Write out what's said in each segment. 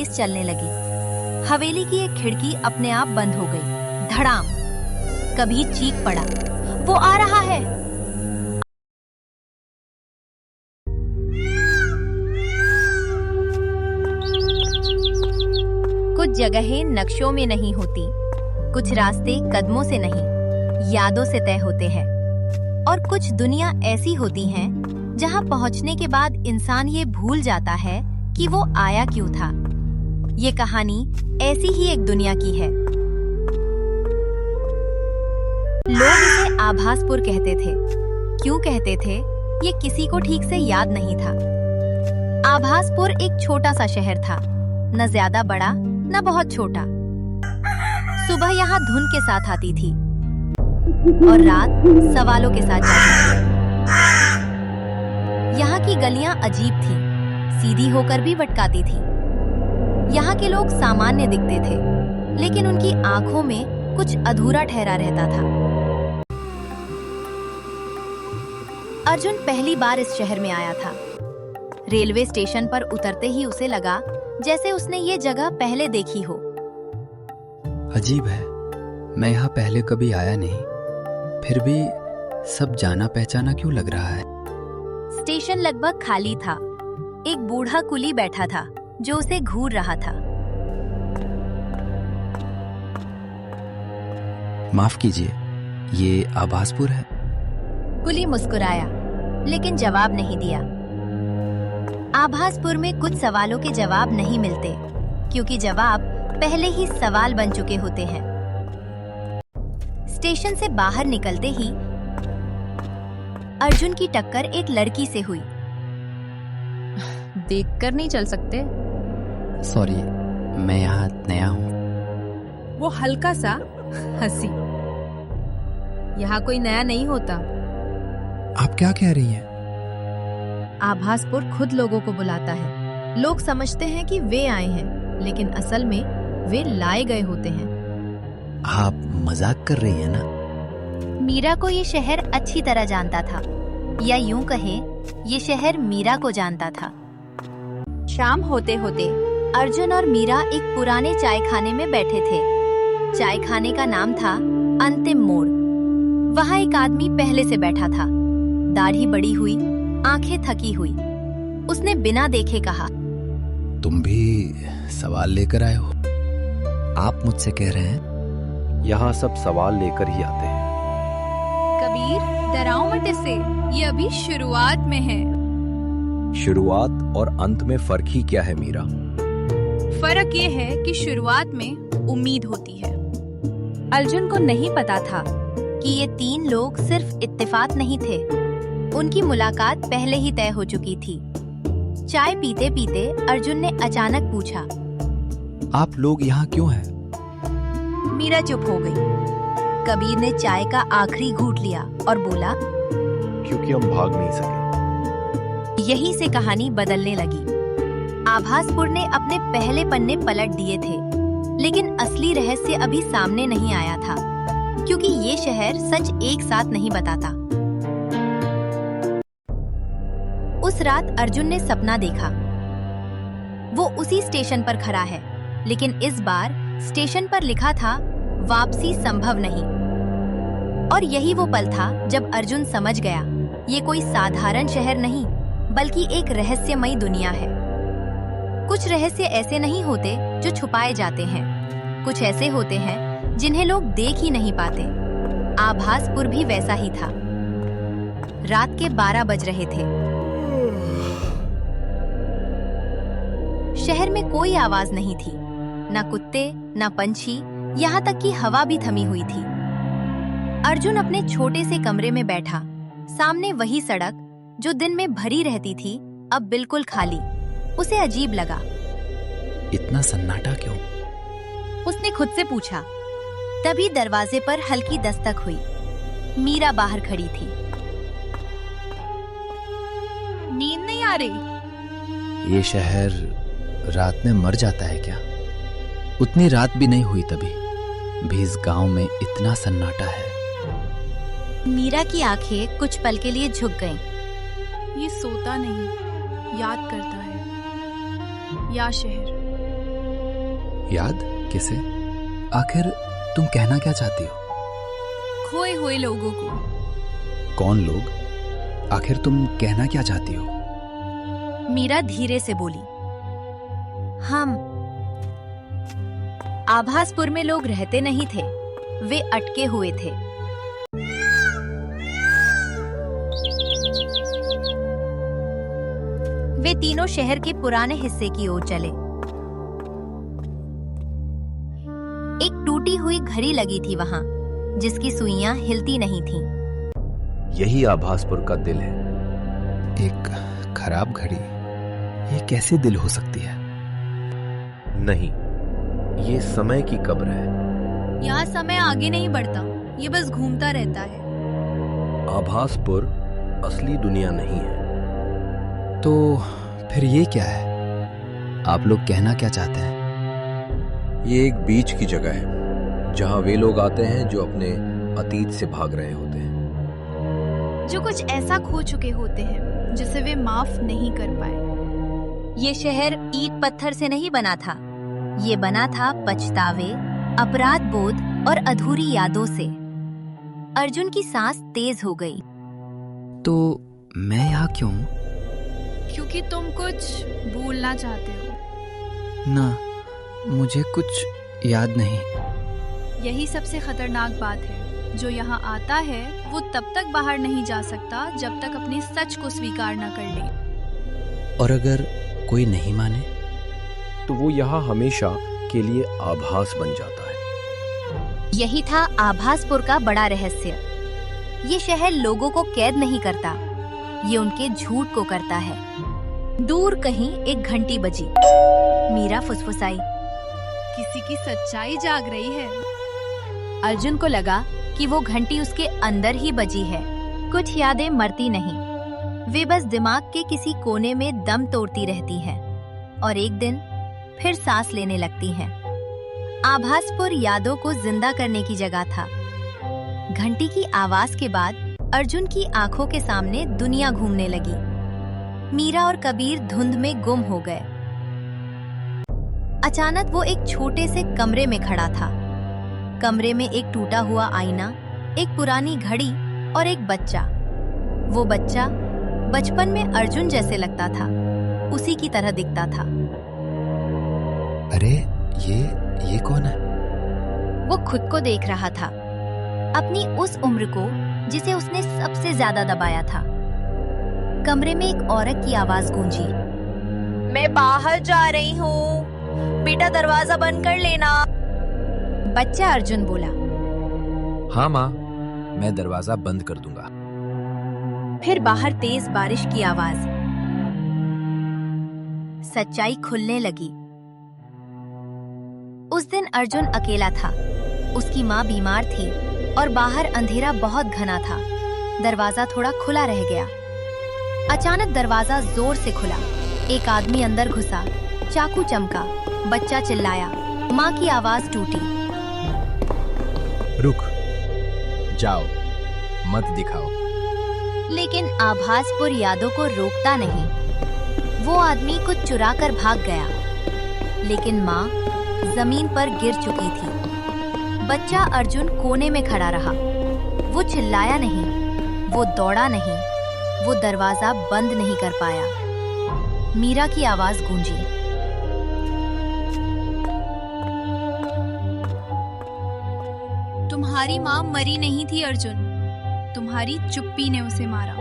तेज चलने लगी। हवेली की एक खिड़की अपने आप बंद हो गई। धड़ाम। कभी चीख पड़ा, वो आ रहा है। कुछ जगहें नक्शों में नहीं होती, कुछ रास्ते कदमों से नहीं, यादों से तय होते हैं। और कुछ दुनिया ऐसी होती हैं जहां पहुंचने के बाद इंसान ये भूल जाता है कि वो आया क्यों था। ये कहानी ऐसी ही एक दुनिया की है। लोग इसे आभासपुर कहते थे। क्यों कहते थे, ये किसी को ठीक से याद नहीं था। आभासपुर एक छोटा सा शहर था, न ज्यादा बड़ा न बहुत छोटा। सुबह यहाँ धुंध के साथ आती थी और रात सवालों के साथ जाती थी। यहाँ की गलियां अजीब थी, सीधी होकर भी भटकाती थी। यहाँ के लोग सामान्य दिखते थे, लेकिन उनकी आंखों में कुछ अधूरा ठहरा रहता था। अर्जुन पहली बार इस शहर में आया था। रेलवे स्टेशन पर उतरते ही उसे लगा जैसे उसने ये जगह पहले देखी हो। अजीब है, मैं यहाँ पहले कभी आया नहीं, फिर भी सब जाना पहचाना क्यों लग रहा है। स्टेशन लगभग खाली था। एक बूढ़ा कुली बैठा था जो उसे घूर रहा था। माफ कीजिए, ये आभासपुर है? कुली मुस्कुराया, लेकिन जवाब नहीं दिया। आभासपुर में कुछ सवालों के जवाब नहीं मिलते, क्योंकि जवाब पहले ही सवाल बन चुके होते हैं। स्टेशन से बाहर निकलते ही अर्जुन की टक्कर एक लड़की से हुई। देखकर नहीं चल सकते? सॉरी, मैं यहाँ नया हूँ। वो हल्का सा हंसी। यहाँ कोई नया नहीं होता। आप क्या कह रही हैं? आभासपुर खुद लोगों को बुलाता है। लोग समझते हैं कि वे आए हैं, लेकिन असल में वे लाए गए होते हैं। आप मजाक कर रही हैं ना? मीरा को ये शहर अच्छी तरह जानता था, या यूं कहें ये शहर मीरा को जानता था। शाम होते होते अर्जुन और मीरा एक पुराने चाय खाने में बैठे थे। चाय खाने का नाम था अंतिम मोड़। वहाँ एक आदमी पहले से बैठा था, दाढ़ी बड़ी हुई, आंखें थकी हुई। उसने बिना देखे कहा, तुम भी सवाल लेकर आए हो? आप मुझसे कह रहे हैं? यहाँ सब सवाल लेकर ही आते हैं। कबीर, डराओ मत इसे, ये अभी शुरुआत में है। शुरुआत और अंत में फर्क ही क्या है मीरा? फर्क ये है कि शुरुआत में उम्मीद होती है। अर्जुन को नहीं पता था कि ये तीन लोग सिर्फ इत्तेफाक नहीं थे, उनकी मुलाकात पहले ही तय हो चुकी थी। चाय पीते पीते अर्जुन ने अचानक पूछा, आप लोग यहाँ क्यों हैं? मीरा चुप हो गई। कबीर ने चाय का आखिरी घूंट लिया और बोला, क्योंकि हम भाग नहीं सके। यहीं से कहानी बदलने लगी। आभासपुर ने अपने पहले पन्ने पलट दिए थे, लेकिन असली रहस्य अभी सामने नहीं आया था, क्योंकि ये शहर सच एक साथ नहीं बताता। उस रात अर्जुन ने सपना देखा। वो उसी स्टेशन पर खड़ा है, लेकिन इस बार स्टेशन पर लिखा था वापसी संभव नहीं। और यही वो पल था जब अर्जुन समझ गया, ये कोई साधारण शहर नहीं, बल्कि एक रहस्यमयी दुनिया है। कुछ रहस्य ऐसे नहीं होते जो छुपाए जाते हैं, कुछ ऐसे होते हैं जिन्हें लोग देख ही नहीं पाते। आभासपुर भी वैसा ही था। रात के 12 बज रहे थे। शहर में कोई आवाज नहीं थी, न कुत्ते न पंछी, यहाँ तक कि हवा भी थमी हुई थी। अर्जुन अपने छोटे से कमरे में बैठा। सामने वही सड़क जो दिन में भरी रहती थी, अब बिल्कुल खाली। उसे अजीब लगा। इतना सन्नाटा क्यों? उसने खुद से पूछा। तभी दरवाजे पर हल्की दस्तक हुई। मीरा बाहर खड़ी थी। नींद नहीं आ रही? ये शहर रात में मर जाता है क्या? उतनी रात भी नहीं हुई तभी भी इस गांव में इतना सन्नाटा है। मीरा की आंखें कुछ पल के लिए झुक गईं। ये सोता नहीं, याद करता है। या शहर, याद? किसे? आखिर तुम कहना क्या चाहती हो? खोए हुए लोगों को। कौन लोग? आखिर तुम कहना क्या चाहती हो? मीरा धीरे से बोली, हम आभासपुर में लोग रहते नहीं थे, वे अटके हुए थे। वे तीनों शहर के पुराने हिस्से की ओर चले। एक टूटी हुई घड़ी लगी थी वहां, जिसकी सुइयां हिलती नहीं थीं। यही आभासपुर का दिल है। एक खराब घड़ी? ये कैसे दिल हो सकती है? नहीं, ये समय की कब्र है। यहाँ समय आगे नहीं बढ़ता, ये बस घूमता रहता है। आभासपुर असली दुनिया नहीं है। तो फिर ये क्या है? आप लोग कहना क्या चाहते हैं? ये एक बीच की जगह है, जहां वे लोग आते हैं जो अपने अतीत से भाग रहे होते हैं, जो कुछ ऐसा खो चुके होते हैं जिसे वे माफ नहीं कर पाए। ये शहर ईंट पत्थर से नहीं बना था, ये बना था पछतावे, अपराध बोध और अधूरी यादों से। अर्जुन की सांस तेज हो गई। तो मैं यहाँ क्यों? क्योंकि तुम कुछ भूलना चाहते हो। ना, मुझे कुछ याद नहीं। यही सबसे खतरनाक बात है। जो यहाँ आता है वो तब तक बाहर नहीं जा सकता जब तक अपने सच को स्वीकार न कर ले। और अगर कोई नहीं माने? तो वो यहाँ हमेशा के लिए आभास बन जाता है। यही था आभासपुर का बड़ा रहस्य। ये शहर लोगों को कैद नहीं करता, ये उनके झूठ को करता है। दूर कहीं एक घंटी बजी। मीरा फुसफुसाई, किसी की सच्चाई जाग रही है। अर्जुन को लगा कि वो घंटी उसके अंदर ही बजी है। कुछ यादें मरती नहीं, वे बस दिमाग के किसी कोने में दम तोड़ती रहती हैं और एक दिन फिर सांस लेने लगती हैं। आभासपुर यादों को जिंदा करने की जगह था। घंटी की आवाज के बाद अर्जुन की आंखों के सामने दुनिया घूमने लगी। मीरा और कबीर धुंध में गुम हो गए। अचानक वो एक छोटे से कमरे में खड़ा था। कमरे में एक टूटा हुआ आईना, एक पुरानी घड़ी और एक बच्चा। वो बच्चा बचपन में अर्जुन जैसे लगता था, उसी की तरह दिखता था। अरे ये कौन है? वो खुद को देख रहा था, अपनी उस उम्र को जिसे उसने सबसे ज्यादा दबाया था। कमरे में एक औरत की आवाज गूंजी, मैं बाहर जा रही हूँ, बेटा दरवाजा बंद कर लेना। बच्चा अर्जुन बोला, हाँ माँ, मैं दरवाजा बंद कर दूंगा। फिर बाहर तेज बारिश की आवाज। सच्चाई खुलने लगी। उस दिन अर्जुन अकेला था। उसकी माँ बीमार थी और बाहर अंधेरा बहुत घना था। दरवाजा थोड़ा खुला रह गया। अचानक दरवाजा जोर से खुला। एक आदमी अंदर घुसा। चाकू चमका। बच्चा चिल्लाया। माँ की आवाज टूटी, रुक जाओ, मत दिखाओ। लेकिन आभासपुर यादों को रोकता नहीं। वो आदमी कुछ चुरा कर भाग गया, लेकिन माँ जमीन पर गिर चुकी थी। बच्चा अर्जुन कोने में खड़ा रहा। वो चिल्लाया नहीं, वो दौड़ा नहीं, वो दरवाजा बंद नहीं कर पाया। मीरा की आवाज गूंजी, तुम्हारी माँ मरी नहीं थी अर्जुन, तुम्हारी चुप्पी ने उसे मारा।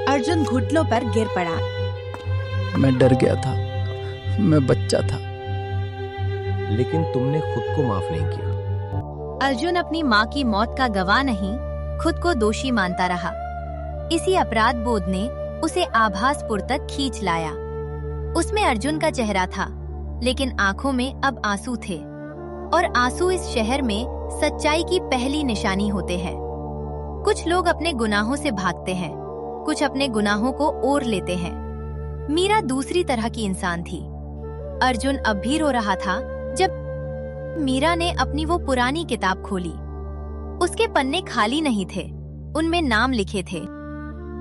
अर्जुन घुटनों पर गिर पड़ा। मैं डर गया था, मैं बच्चा था। लेकिन तुमने खुद को माफ नहीं किया। अर्जुन अपनी माँ की मौत का गवाह नहीं, खुद को दोषी मानता रहा। इसी अपराध बोध ने उसे आभासपुर तक खींच लाया। उसमें अर्जुन का चेहरा था, लेकिन आंखों में अब आंसू थे। और आंसू इस शहर में सच्चाई की पहली निशानी होते हैं। कुछ लोग अपने गुनाहों से भागते हैं, कुछ अपने गुनाहों को ओर लेते हैं। मीरा दूसरी तरह की इंसान थी। अर्जुन अब भी रो रहा था जब मीरा ने अपनी वो पुरानी किताब खोली। उसके पन्ने खाली नहीं थे, उनमें नाम लिखे थे,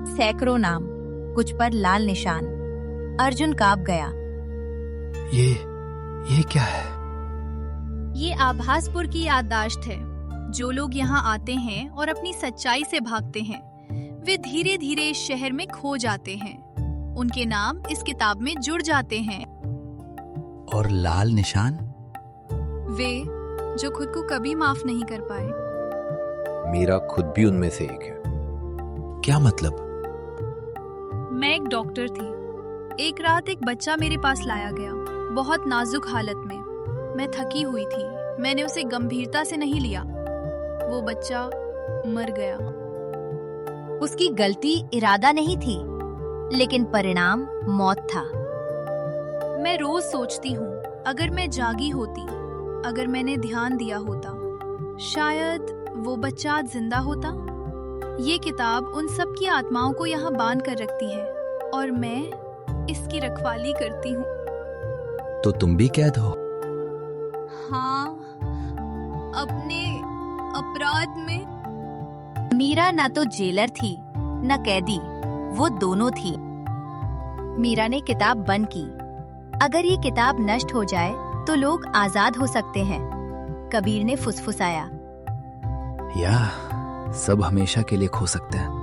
सैकड़ों नाम, कुछ पर लाल निशान। अर्जुन कांप गया। ये क्या है? ये आभासपुर की याददाश्त है। जो लोग यहाँ आते हैं और अपनी सच्चाई से भागते हैं, वे धीरे धीरे इस शहर में खो जाते हैं। उनके नाम इस किताब में जुड़ जाते हैं। और लाल निशान? वे जो खुद को कभी माफ नहीं कर पाए। मीरा खुद भी उनमें से एक है। क्या मतलब? मैं एक डॉक्टर थी। एक रात एक बच्चा मेरे पास लाया गया, बहुत नाजुक हालत में। मैं थकी हुई थी। मैंने उसे गंभीरता से नहीं लिया। वो बच्चा मर गया। उसकी गलती इरादा नहीं थी, लेकिन परिणाम मौत था। मैं रोज सोचती हूँ, अगर मैं जागी होती, अगर मैंने ध्यान दिया होता, शायद वो बच्चा आज जिंदा होता। ये किताब उन सब की आत्माओं को यहाँ बांध कर रखती है और मैं इसकी रखवाली करती हूँ। तो तुम भी कैद हो? हाँ, अपने अपराध में। मीरा ना तो जेलर थी न कैदी, वो दोनों थी। मीरा ने किताब बंद की। अगर ये किताब नष्ट हो जाए तो लोग आजाद हो सकते हैं, कबीर ने फुसफुसाया। या सब हमेशा के लिए खो सकते हैं।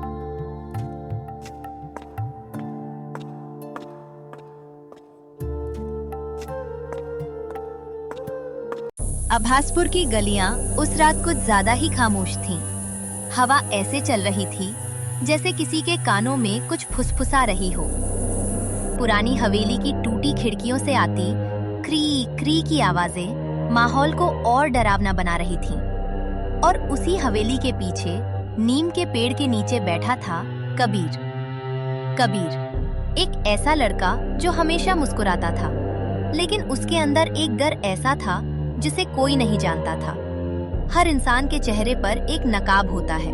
आभासपुर की गलियां उस रात कुछ ज्यादा ही खामोश थीं। हवा ऐसे चल रही थी जैसे किसी के कानों में कुछ फुसफुसा रही हो। पुरानी हवेली की टूटी खिड़कियों से आती क्री क्री की आवाजें माहौल को और डरावना बना रही थीं। और उसी हवेली के पीछे नीम के पेड़ के नीचे बैठा था कबीर। कबीर एक ऐसा लड़का जो हमेशा मुस्कुराता था, लेकिन उसके अंदर एक डर ऐसा था जिसे कोई नहीं जानता था। हर इंसान के चेहरे पर एक नकाब होता है,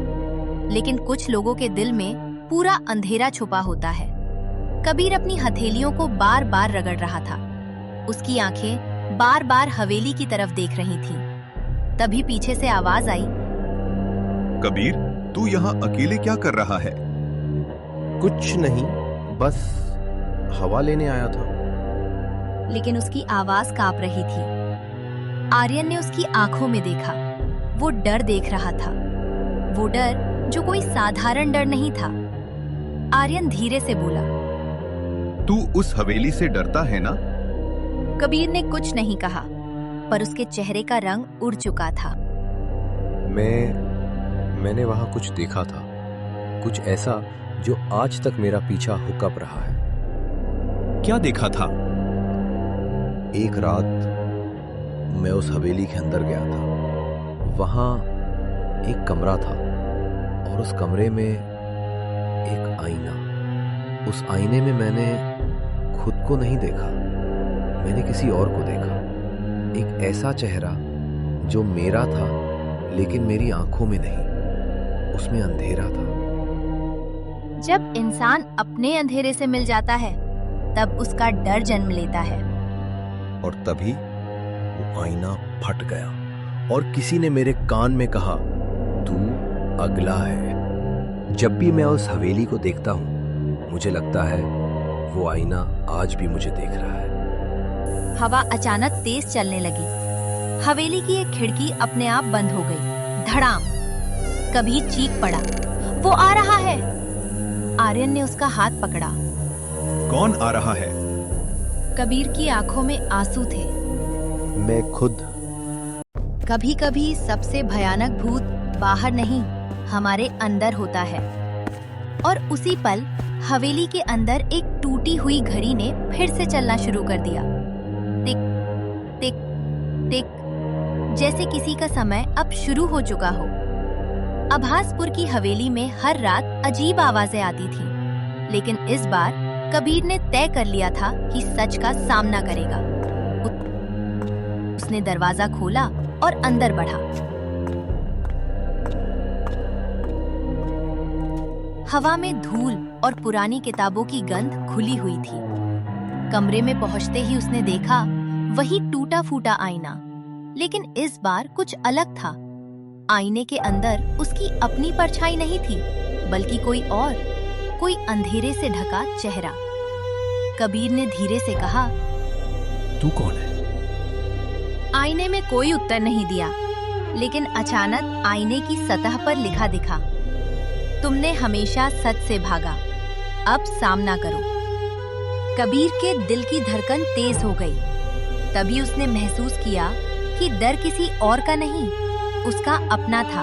लेकिन कुछ लोगों के दिल में पूरा अंधेरा छुपा होता है। कबीर अपनी हथेलियों को बार बार रगड़ रहा था। उसकी आंखें बार बार हवेली की तरफ देख रही थीं। तभी पीछे से आवाज आई, कबीर, तू यहाँ अकेले क्या कर रहा है? कुछ नहीं, बस हवा लेने आया था। लेकिन उसकी आवाज कांप रही थी। आर्यन ने उसकी आंखों में देखा। वो डर देख रहा था, वो डर जो कोई साधारण डर नहीं था। आर्यन धीरे से बोला, तू उस हवेली से डरता है ना? कबीर ने कुछ नहीं कहा, पर उसके चेहरे का रंग उड़ चुका था। मैंने वहां कुछ देखा था, कुछ ऐसा जो आज तक मेरा पीछा हुक्कप रहा है। क्या देखा था? एक रात मैं उस हवेली के अंदर गया था। वहां एक कमरा था और उस कमरे में एक आईना। उस आईने में मैंने खुद को नहीं देखा, मैंने किसी और को देखा। एक ऐसा चेहरा जो मेरा था लेकिन मेरी आंखों में नहीं, उसमें अंधेरा था। जब इंसान अपने अंधेरे से मिल जाता है, तब उसका डर जन्म लेता है। और तभी वो आईना फट गया और किसी ने मेरे कान में कहा, तू अगला है। जब भी मैं उस हवेली को देखता हूं, मुझे लगता है वो आईना आज भी मुझे देख रहा है। हवा अचानक तेज चलने लगी। हवेली की एक खिड़की अपने आप बंद हो गई। धड़ाम! कबीर चीख पड़ा, वो आ रहा है। आर्यन ने उसका हाथ पकड़ा। कौन आ रहा है? कबीर की आंखों में आंसू थे। मैं खुद। कभी कभी सबसे भयानक भूत बाहर नहीं, हमारे अंदर होता है। और उसी पल हवेली के अंदर एक टूटी हुई घड़ी ने फिर से चलना शुरू कर दिया। टिक टिक टिक, जैसे किसी का समय अब शुरू हो चुका हो। आभासपुर की हवेली में हर रात अजीब आवाजें आती थीं, लेकिन इस बार कबीर ने तय कर लिया था कि सच का सामना करेगा। उसने दरवाजा खोला और अंदर बढ़ा। हवा में धूल और पुरानी किताबों की गंध घुली हुई थी। कमरे में पहुंचते ही उसने देखा वही टूटा फूटा आईना, लेकिन इस बार कुछ अलग था। आईने के अंदर उसकी अपनी परछाई नहीं थी, बल्कि कोई अंधेरे से ढका चेहरा। कबीर ने धीरे से कहा, तू कौन है? आईने में कोई उत्तर नहीं दिया, लेकिन अचानक आईने की सतह पर लिखा दिखा, तुमने हमेशा सच से भागा, अब सामना करो। कबीर के दिल की धड़कन तेज हो गई। तभी उसने महसूस किया कि डर किसी और का नहीं, उसका अपना था।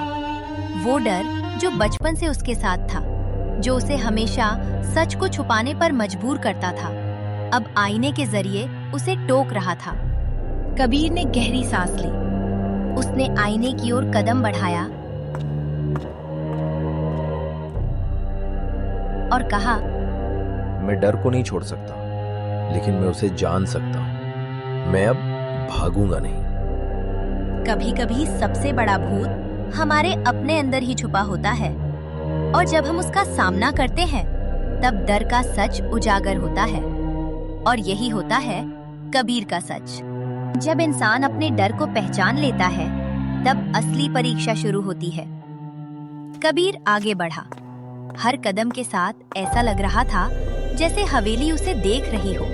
वो डर जो बचपन से उसके साथ था, जो उसे हमेशा सच को छुपाने पर मजबूर करता था, अब आईने के जरिए उसे टोक रहा था। कबीर ने गहरी सांस ली। उसने आईने की ओर कदम बढ़ाया और कहा, मैं डर को नहीं छोड़ सकता, लेकिन मैं उसे जान सकता हूं। मैं अब भागूंगा नहीं। कभी कभी सबसे बड़ा भूत हमारे अपने अंदर ही छुपा होता है, और जब हम उसका सामना करते हैं तब डर का सच उजागर होता है। और यही होता है कबीर का सच। जब इंसान अपने डर को पहचान लेता है तब असली परीक्षा शुरू होती है। कबीर आगे बढ़ा। हर कदम के साथ ऐसा लग रहा था जैसे हवेली उसे देख रही हो।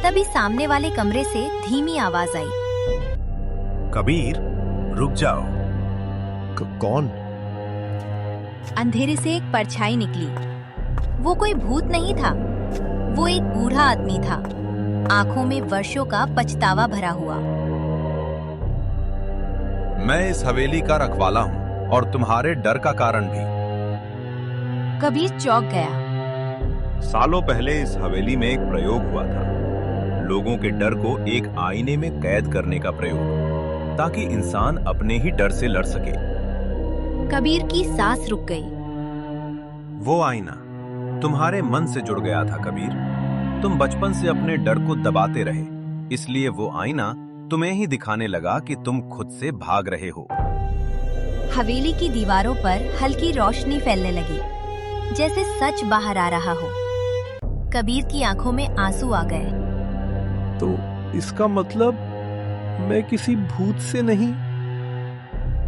तभी सामने वाले कमरे से धीमी आवाज आई, कबीर, रुक जाओ। कौन? अंधेरे से एक परछाई निकली। वो कोई भूत नहीं था, वो एक बूढ़ा आदमी था, आंखों में वर्षों का पछतावा भरा हुआ। मैं इस हवेली का रखवाला हूँ और तुम्हारे डर का कारण भी। कबीर चौंक गया। सालों पहले इस हवेली में एक प्रयोग हुआ था, लोगों के डर को एक आईने में कैद करने का प्रयोग, ताकि इंसान अपने ही डर से लड़ सके। कबीर की सांस रुक गई। वो आईना तुम्हारे मन से जुड़ गया था कबीर। तुम बचपन से अपने डर को दबाते रहे, इसलिए वो आईना तुम्हें ही दिखाने लगा कि तुम खुद से भाग रहे हो। हवेली की दीवारों पर हल्की रोशनी फैलने लगी, जैसे सच बाहर आ रहा हो। कबीर की आंखों में आंसू आ गए। तो इसका मतलब मैं किसी भूत से नहीं,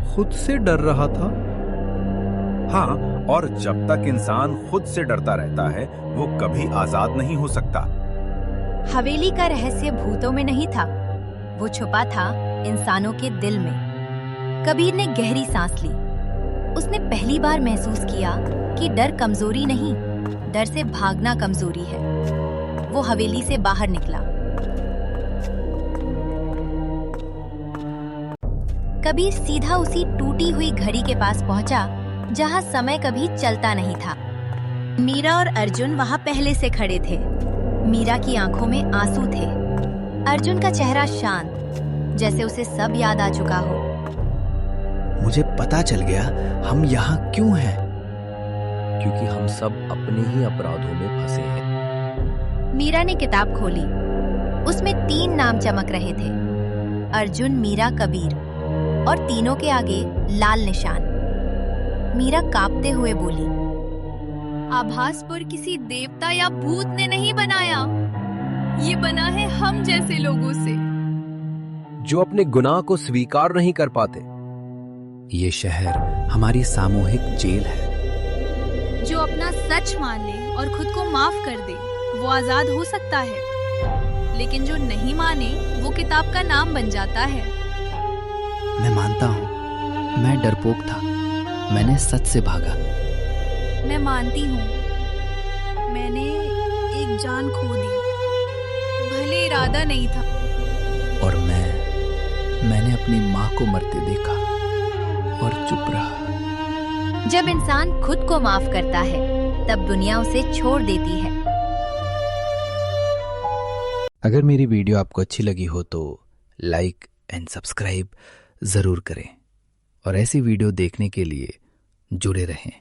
खुद से डर रहा था। हाँ, और जब तक इंसान खुद से डरता रहता है वो कभी आजाद नहीं हो सकता। हवेली का रहस्य भूतों में नहीं था, वो छुपा था इंसानों के दिल में। कबीर ने गहरी सांस ली। उसने पहली बार महसूस किया कि डर कमजोरी नहीं, डर से भागना कमजोरी है। वो हवेली से बाहर निकला। कबीर सीधा उसी टूटी हुई घड़ी के पास पहुंचा जहां समय कभी चलता नहीं था। मीरा और अर्जुन वहां पहले से खड़े थे। मीरा की आंखों में आंसू थे, अर्जुन का चेहरा शांत, जैसे उसे सब याद आ चुका हो। मुझे पता चल गया हम यहाँ क्यों हैं। क्योंकि हम सब अपने ही अपराधों में फंसे हैं। मीरा ने किताब खोली। उसमें 3 नाम चमक रहे थे, अर्जुन, मीरा, कबीर, और तीनों के आगे लाल निशान। मीरा कांपते हुए बोली, आभासपुर किसी देवता या भूत ने नहीं बनाया, ये बना है हम जैसे लोगों से, जो अपने गुनाह को स्वीकार नहीं कर पाते। ये शहर हमारी सामूहिक जेल है। जो अपना सच मान ले और खुद को माफ कर दे वो आजाद हो सकता है, लेकिन जो नहीं माने वो किताब का नाम बन जाता है। मैं मानता हूँ, मैं डरपोक था, मैंने सच से भागा। मैं मानती हूँ, मैंने एक जान खो दी, भले इरादा नहीं था। और मैंने अपनी माँ को मरते देखा और चुप रहा। जब इंसान खुद को माफ करता है तब दुनिया उसे छोड़ देती है। अगर मेरी वीडियो आपको अच्छी लगी हो तो लाइक एंड सब्सक्राइब जरूर करें और ऐसी वीडियो देखने के लिए जुड़े रहें।